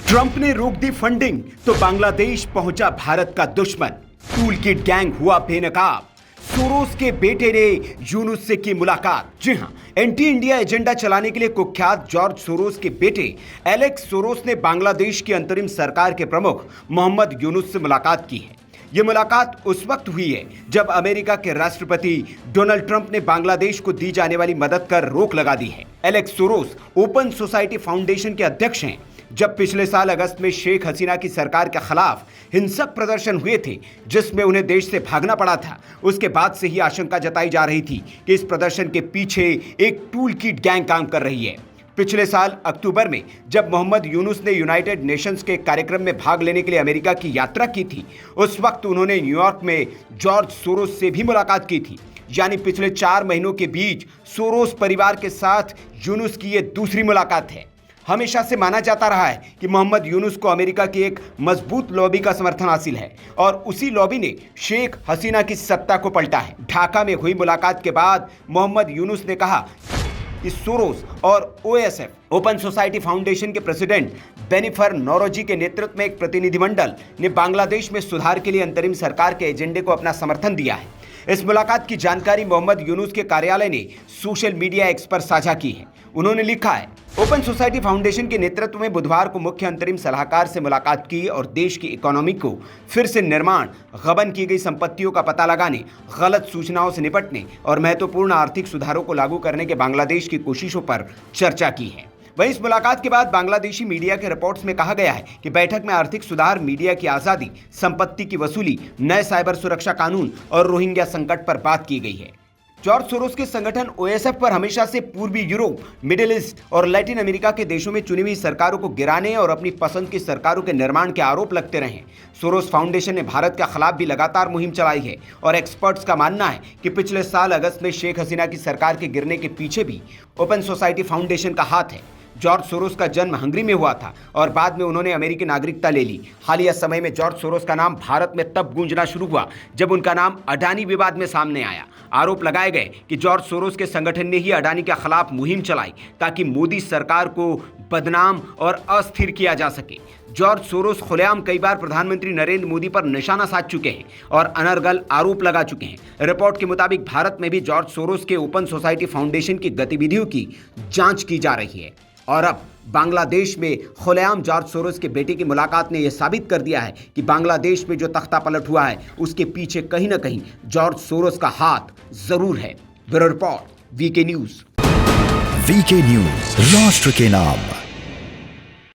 Trump ने रोक दी funding तो बांग्लादेश पहुंचा भारत का दुश्मन। टूल किट गैंग हुआ बेनकाब। सोरोस के बेटे ने यूनुस से की मुलाकात। जी हां, एंटी इंडिया एजेंडा चलाने के लिए कुख्यात जॉर्ज सोरोस के बेटे एलेक्स सोरोस ने बांग्लादेश की अंतरिम सरकार के प्रमुख मोहम्मद यूनुस से मुलाकात की है। यह मुलाकात उस वक्त हुई है जब अमेरिका के राष्ट्रपति डोनाल्ड ट्रंप ने बांग्लादेश को दी जाने वाली मदद पर रोक लगा दी है। Alex Soros open society foundation के अध्यक्ष हैं। जब पिछले साल अगस्त में शेख हसीना की सरकार के खिलाफ हिंसक प्रदर्शन हुए थे, जिसमें उन्हें देश से भागना पड़ा था, उसके बाद से ही आशंका जताई जा रही थी कि इस प्रदर्शन के पीछे एक टूल किट गैंग काम कर रही है। पिछले साल अक्टूबर में जब मोहम्मद यूनुस ने यूनाइटेड नेशंस के कार्यक्रम में भाग लेने के लिए अमेरिका की यात्रा की थी, उस वक्त उन्होंने न्यूयॉर्क में जॉर्ज सोरोस से भी मुलाकात की थी। यानी पिछले 4 महीनों के बीच सोरोस परिवार के साथ यूनुस की यह दूसरी मुलाकात है। हमेशा से माना जाता रहा है कि मोहम्मद यूनुस को अमेरिका की एक मजबूत लॉबी का समर्थन हासिल है और उसी लॉबी ने शेख हसीना की सत्ता को पलटा है। ढाका में हुई मुलाकात के बाद मोहम्मद यूनुस ने कहा कि सोरोस और ओएसएफ ओपन सोसाइटी फाउंडेशन के प्रेसिडेंट बेनिफर नौरोजी के नेतृत्व में एक प्रतिनिधिमंडल ने बांग्लादेश में सुधार के लिए अंतरिम सरकार के एजेंडे को अपना समर्थन दिया है। इस मुलाकात की जानकारी मोहम्मद यूनुस के कार्यालय ने सोशल मीडिया एक्स पर साझा की है। उन्होंने लिखा है, ओपन सोसाइटी फाउंडेशन के नेतृत्व में बुधवार को मुख्य अंतरिम सलाहकार से मुलाकात की और देश की इकोनॉमी को फिर से निर्माण, गबन की गई संपत्तियों का पता लगाने, गलत सूचनाओं से निपटने और महत्वपूर्ण आर्थिक सुधारों को लागू करने के बांग्लादेश की कोशिशों पर चर्चा की है। वहीं इस मुलाकात के बाद बांग्लादेशी मीडिया के रिपोर्ट्स में कहा गया है कि बैठक में आर्थिक सुधार, मीडिया की आज़ादी, संपत्ति की वसूली, नए साइबर सुरक्षा कानून और रोहिंग्या संकट पर बात की गई है। जॉर्ज सोरोस के संगठन ओएसएफ पर हमेशा से पूर्वी यूरोप, मिडिल ईस्ट और लैटिन अमेरिका के देशों में चुनी हुई सरकारों को गिराने और अपनी पसंद की सरकारों के निर्माण के आरोप लगते रहे। सोरोस फाउंडेशन ने भारत के खिलाफ भी लगातार मुहिम चलाई है और एक्सपर्ट्स का मानना है कि पिछले साल अगस्त में शेख हसीना की सरकार के गिरने के पीछे भी ओपन सोसाइटी फाउंडेशन का हाथ है। जॉर्ज सोरोस का जन्म हंगरी में हुआ था और बाद में उन्होंने अमेरिकी नागरिकता ले ली। हालिया समय में जॉर्ज सोरोस का नाम भारत में तब गूंजना शुरू हुआ जब उनका नाम अडानी विवाद में सामने आया। आरोप लगाए गए कि जॉर्ज सोरोस के संगठन ने ही अडानी के खिलाफ मुहिम चलाई ताकि मोदी सरकार को बदनाम और अस्थिर किया जा सके। जॉर्ज सोरोस खुलेआम कई बार प्रधानमंत्री नरेंद्र मोदी पर निशाना साध चुके हैं और अनर्गल आरोप लगा चुके हैं। रिपोर्ट के मुताबिक भारत में भी जॉर्ज सोरोस के ओपन सोसाइटी फाउंडेशन की गतिविधियों की जांच की जा रही है। और अब बांग्लादेश में खुलेआम जॉर्ज सोरोस के बेटे की मुलाकात ने यह साबित कर दिया है कि बांग्लादेश में जो तख्ता पलट हुआ है उसके पीछे कहीं ना कहीं जॉर्ज सोरोस का हाथ जरूर है। Bureau report, VK news. VK news, राष्ट्र के नाम।